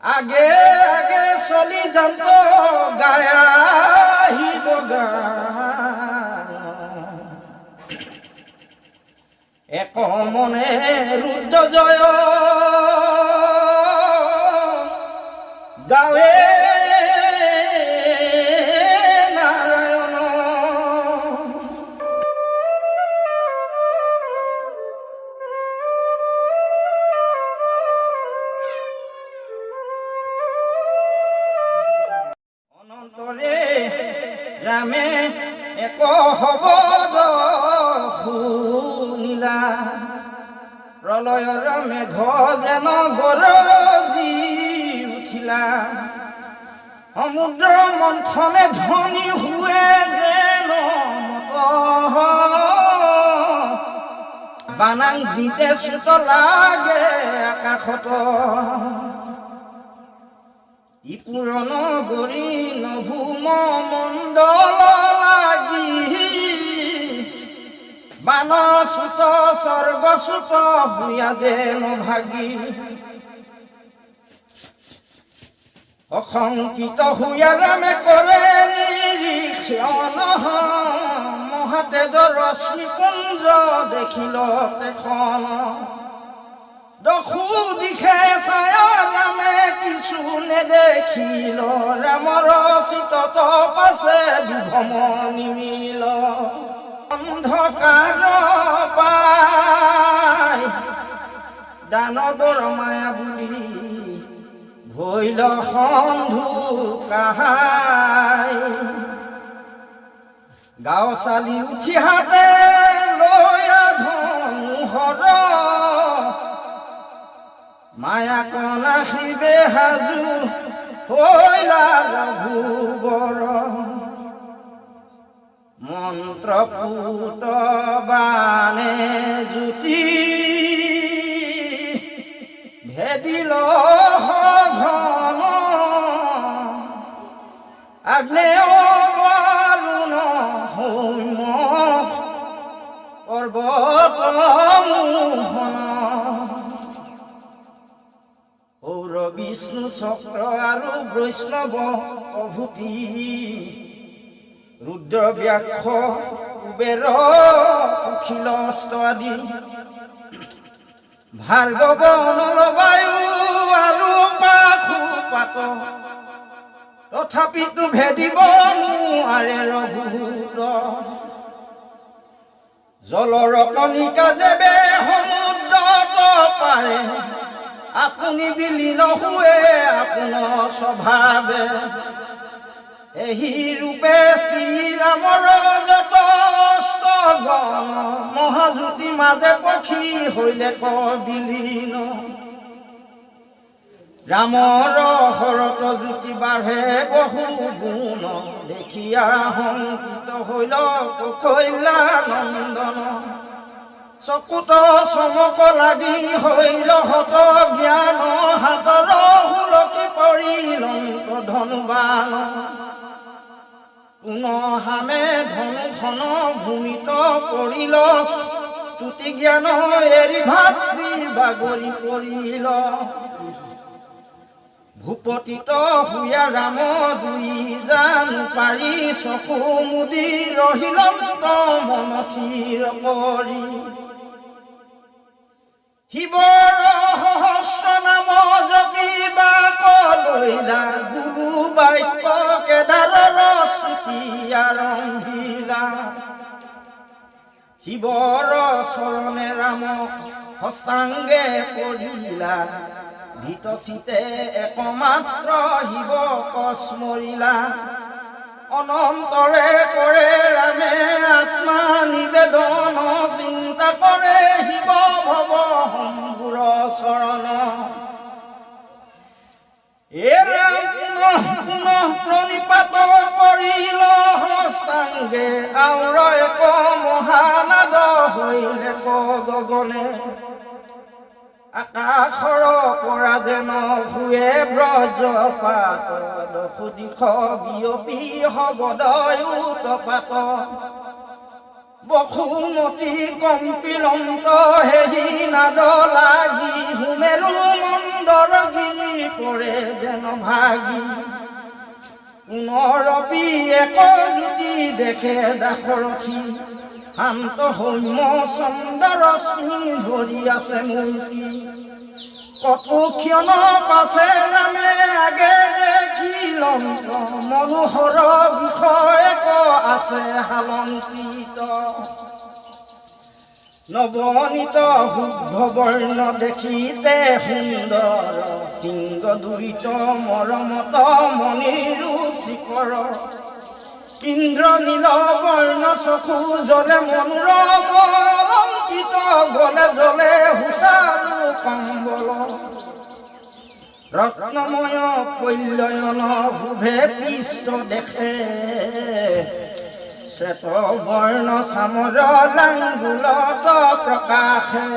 আগে আগে চলি যাম তো গায় আহিব গান এক মনে ৰুদ্ৰ জয় গাৱে ৰামে এক শব্দ শুনিলা প্ৰলয়ৰ মেঘ যেন গৰজি উঠিলা সমুদ্ৰ মন্থনে ধ্বনি হুৱে যেন মত বানাং দিতে চুত লাগে আকাশত ই পুৰণ গৰি নভূম মণ্ডল লাগি বান চুত স্বৰ্গ চুত ভূঞা যেন ভাগি অসংকিত হুয়া ৰামে কৰে নিৰীক্ষণ মহাতেজ ৰশ্মি পুঞ্জ দেখিল তেখন দখু দিখে ছায় ৰামে কিছু নেদেখিল ৰামৰ চিতত পাছে বিভম নিমিল অন্ধকাৰ পাই দানৱৰ মায়া বুলি ভৈল সন্ধু কাহাই গাঁও চালি উঠি হাতে লৈ ধনুহৰ মায়া কনা শিবে সাজু হৈলা ৰঘুবৰ মন্ত্ৰপুত বানে জ্যোতি ভেদিল ঘন আগ্নেয় বাৰুণ সৌম্য পৰ্বত মোহন সৌৰ বিষ্ণু চক্ৰ আৰু বৈষ্ণৱ প্ৰভূতি ৰুদ্ৰ ব্যাঘ্ৰ কুবেৰ কুশিল আদি ভাৰ্গৱ নলবায়ু আৰু পাশুপাত তথাপিতো ভেদিব নোৱাৰে ৰঘুত জলৰ কণিকা যেবে সমুদ্ৰত পাৰে আপুনি বিলীন হুৱে আপোনাৰ স্বভাৱে এহি ৰূপে শ্ৰীৰামৰ যত গণ মহাজ্যোতি মাজে পক্ষী হৈলে বিলীন ৰামৰ শৰত জ্যোতি বাঢ়ে বহু গুণ দেখিয়া শংকিত হৈল কৌশল্যা নন্দন চকুত চমক লাগি হৈল হত জ্ঞান হাতৰ হুলকি পৰিলন্ত ধনুবান পুনহামে ধনুখন ভূমিত পৰিল স্তুতি জ্ঞান এৰি ভাতৃ বাগৰি পৰিল ভূপতিত হুয়া ৰাম দুই জানো পাৰি চকু মুদি ৰহিল মন থিৰ কৰি শিৱৰ সহস্ৰ নাম জপিবা কলৈলা গুৰু বাক্য কেদাৰৰ স্তুতি আৰম্ভিলা শিৱৰ চৰণে ৰাম হস্তাংগে পৰিলা ভিতচিতে একমাত্ৰ শিৱ কস্মৰিলা অনন্তৰে কৰে ৰামে আত্মা নিবেদন চিন্তা কৰে শিৱ ভৱ শম্ভুৰ চৰণ এ ৰাম পুনঃ প্ৰণিপাত কৰিল হস্তাংগে আউৰ এক মহানাদ হৈলে গগনে আকাশৰ পৰা যেন হুৱে ব্ৰজপাত দশো দিশ বিয়পি হবদয়ুত পাত বসুমতী কম্পিলন্ত হেৰি নাদ লাগি সুমেৰু মন্দৰ গিৰি পৰে যেন ভাগি পুনৰপি এক জ্যোতি দেখে দাশৰথী শান্ত সৌম্য চন্দ্ৰৰশ্মি ধৰি আছে মূৰ্তি কতো ক্ষণ পাছে নামে আগে দেখি লন্ত মনোহৰ বিষয়ক আছে হালন্তিত নৱনীত শুভ্ৰ বৰ্ণ দেখিতে সুন্দৰ সিংহ দুইত মৰমত মণিৰো শিখৰ ইন্দ্ৰ নীল বৰ্ণ চকু জলে মনোৰম অলংকিত গলে জলে হুঁচাৰু কম্বল ৰত্নময় পল্লয়ন শুভে পৃষ্ঠ দেখে শ্বেত বৰ্ণ চামৰ লাংগুলত প্ৰকাশে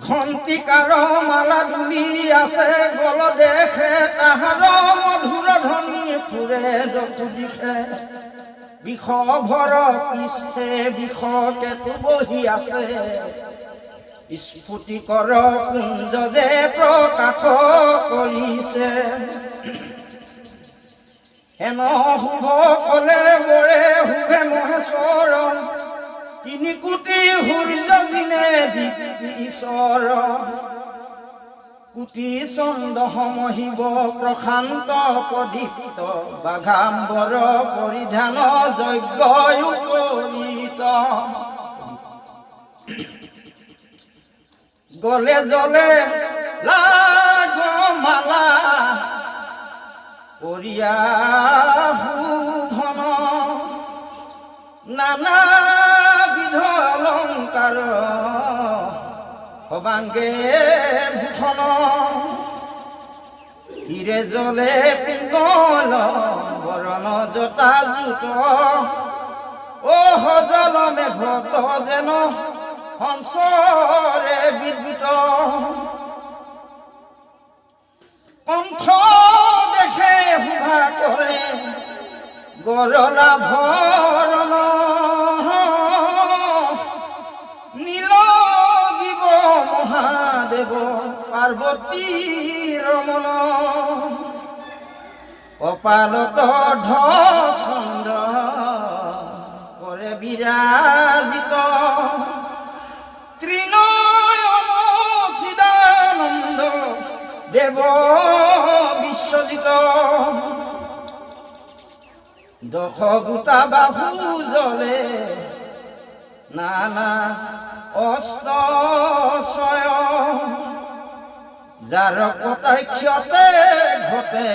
ঘণ্টিকাৰ মালা দুলি আছে গল দেখে তাহাৰ মধুৰ ধ্বনি ফুৰে দকু দিশে বিষভৰ পৃষ্ঠে বিষকেতু বহি আছে স্ফুটিকৰ কুঞ্জ যে প্ৰকাশ কৰিছে হেন শুভ কলে বৰে শুভে মহেশ্বৰ তিনি কোটি সূৰ্য জিনে দীপ্তি ঈশ্বৰ কোটি চন্দ্ৰ সমহিব প্ৰশান্ত প্ৰদীপ্ত বাঘাম্বৰ পৰিধান যজ্ঞ উপনীত গলে জলে লাগ মালা কৰিয়া শোভন নানা বিধ অলংকাৰ সবাংগে ভূষণ হিৰে জলে পিংগল বৰণ জটা জোত অ সজল মেঘত যেন হংসৰে বিদ্যুত কণ্ঠ দেখে শোভা কৰে গৰলা ভৰণ নীল দিব মহাদেৱ পাৰ্বতী ৰমণ কপালত চন্দ্ৰ কৰে বিৰাজিত ত্ৰিনয়ন চিদানন্দ দেৱ বিশ্বজিত দশ গোটা বাহু জলে নানা অস্ত ছয় যাৰ কটাক্ষতে ঘটে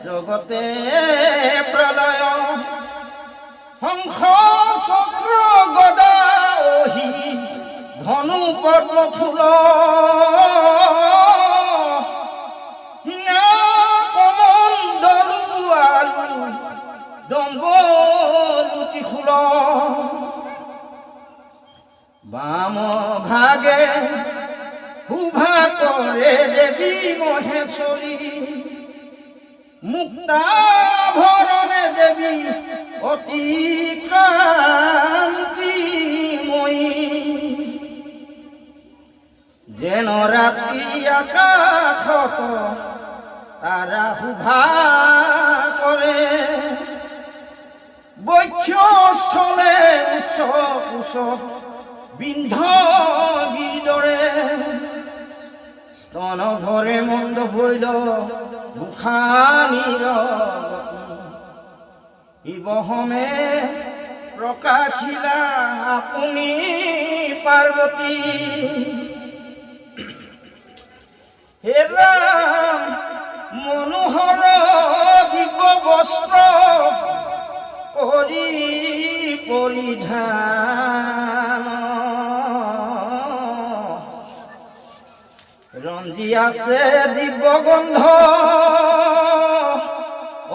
জগতে প্ৰলয় হংস চক্ৰ গদা অহি ধনু পদ্ম ফুল হিঙা কমণ্ডলু আলু দম্বলুতি খোল বাম ভাগে শোভা কৰে দেৱী মহেশ্বৰী মুক্তা ভৰণে দেৱী অতি কান্তিময়ী যেন ৰাতি আকাশত তাৰা শোভা কৰে বক্ষস্থলে উচ্চ উচ্চ বিন্ধ গিৰদৰে স্তন ভৰে মন্দ ভৈল গোসানীৰ শিৱহমে প্ৰকাশিলা আপুনি পাৰ্বতী হে ৰাম মনোহৰ দিব্য বস্ত্ৰ কৰি পৰিধান ৰঞ্জি আছে দিব্য গন্ধ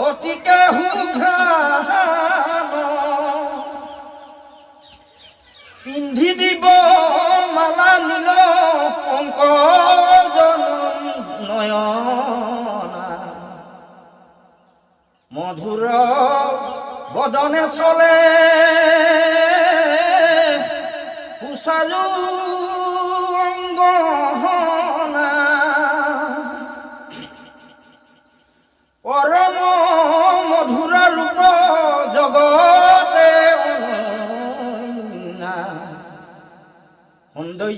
অতিকে সুঘ্ৰাণ পিন্ধি দিব মালা নীল পংকজ নয়না মধুৰ বদনে চলে সুচাৰু অংগনা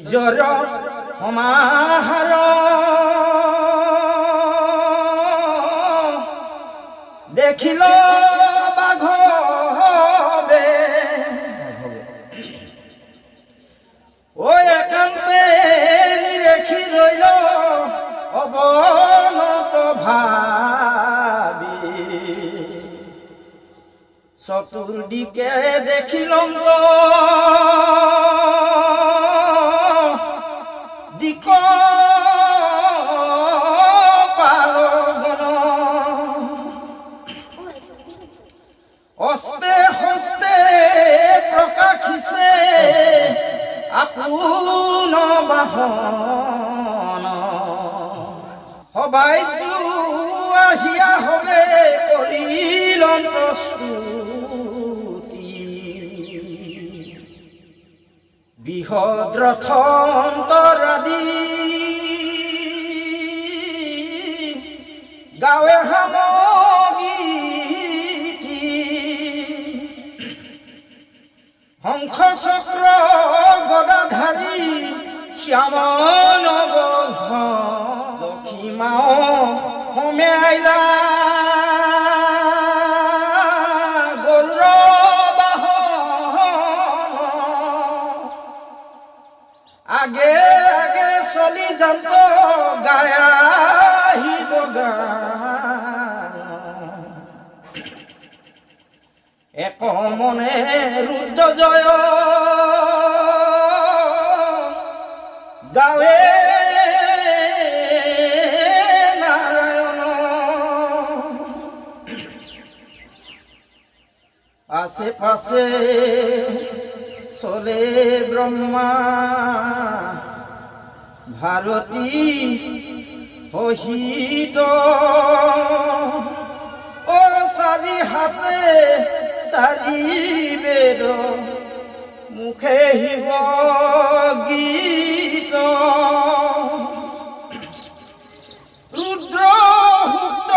ধৈৰ্যৰ সমাহাৰ দেখিল বাঘবে ঐ একান্তে নিৰেখি ৰৈল অৱনত ভাবি চতুৰ্দিকে দেখিলং দিক পালগন অস্তে হস্তে প্ৰকাশিছে আপোন বাহন সবাই আহিয়া হবে কৰিলন প্ৰস্তুতি বৃহৎ ৰথন্তৰাদি গাৱে সামগীতি শংখ চক্ৰ গদাধাৰী শ্যামনব লক্ষীমাও হোমে আইলা গৌৰ বাহন আগে আগে চলি যান্ত গায়া আহিব গান এক মনে ৰুদ্ৰ জয় গাৱে নাৰায়ণ আশে পাশে চলে ব্ৰহ্মা ভাৰতী সহিত ও চাৰি হাতে চাৰি বেদ মুখে শিৱ গীত ৰুদ্ৰ সুক্ত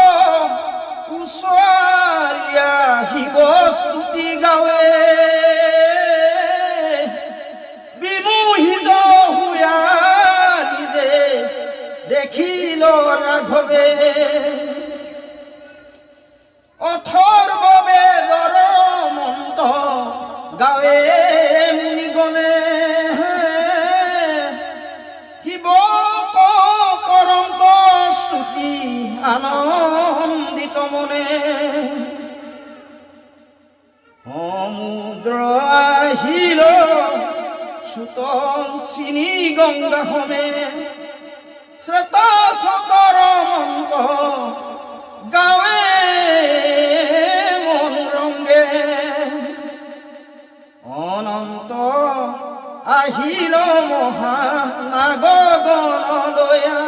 উচ্চাৰিয়া শিৱ স্তুতি গাৱে বিমোহিত হুয়া নিজে দেখিল ৰাঘৱে অথৰ্ব বেদৰ মন্ত্ৰ গাৱে মুনিগণে শিৱ কৰন্ত স্তুতি আনন্দিত মনে সমুদ্ৰ আহিল সুতল চিনি গংগা সমে শ্ৰেতা চকৰ মন্ত্ৰ গাৱে মন ৰংগে অনন্ত আহিল মহানাগগণলয়া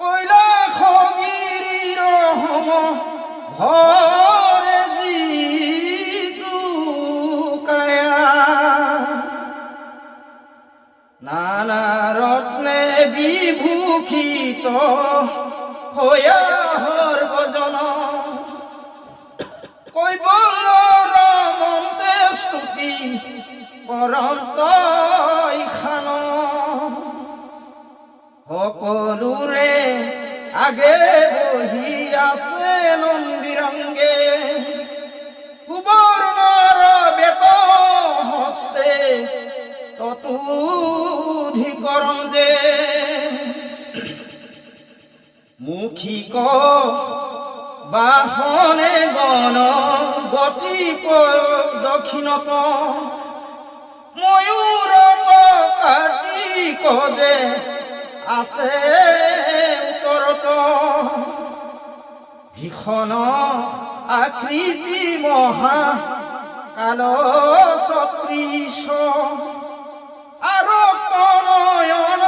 কৈলাসগিৰিৰ সম ভৰে যিটো কায়া নানা ৰত্নে বিভূষিত হয়া সৰ্বজন কৈবল্যৰ মন্তে স্তুতি পৰন্ত ইখান সকলোৰে আগে বহি আছে নন্দীৰংগে সুবৰ্ণৰ বেত হস্তে ততোধিকৰণ যে মুখিক বাহনে গণ গতি দক্ষিণত ময়ূৰত কাৰ্তিক যে আছে উত্তৰত ভীষণ আকৃতি মহা কাল ছত্ৰিশ আৰু নয়ন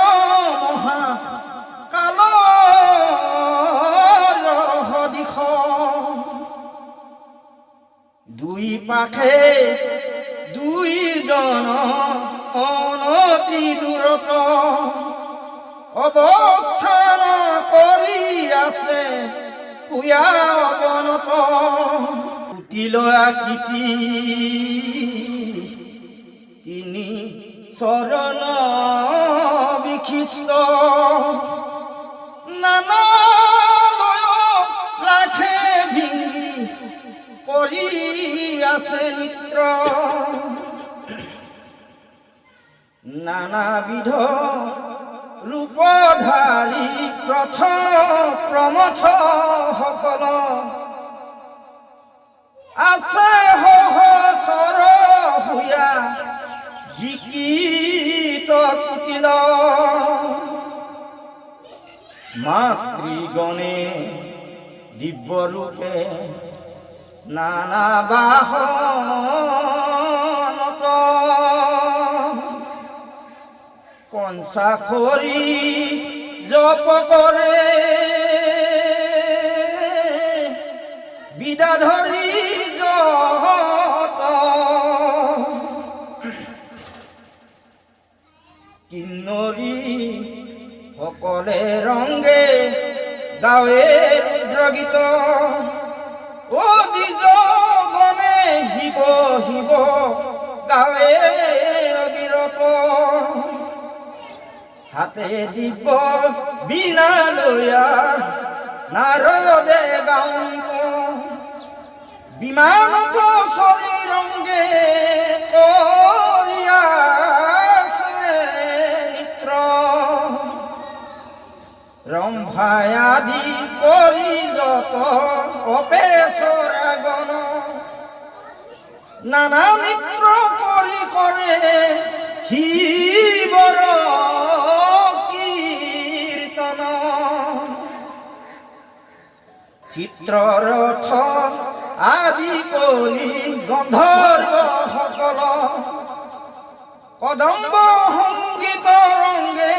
মহা কাল দিশ দুই পাশে দুইজন অনতি দূৰত অৱস্থান কৰি আছে পুয়া অৱনত কুটিল আকৃতি তিনি চৰণ ৰথ প্ৰমথ সকল আছে সহচৰ হুয়া জিকিত কুটিল মাতৃগণে দিব্যৰূপে নানা বাহনত পঞ্চাখৰি জপ কৰে বিদাধৰি যত কিন্নৰী সকলে ৰংগে গাৱে ৰুদ্ৰগীত ও দ্বিজগণে শিৱ শিৱ গাৱে অবিৰত হাতে দিব বিনা লয়া নাৰদে গাঁৱত বিমানত চৰি ৰংগে কৰিয়াছে নিত্ৰ ৰম্ভাই আদি কৰি যত অপেশ্বৰাগণ নানা মিত্ৰ কৰি কৰে শিৱৰ কীৰ্তন চিত্ৰৰথ আদি কৰি গন্ধৰ্ব সকল কদম্ব সংগীত ৰংগে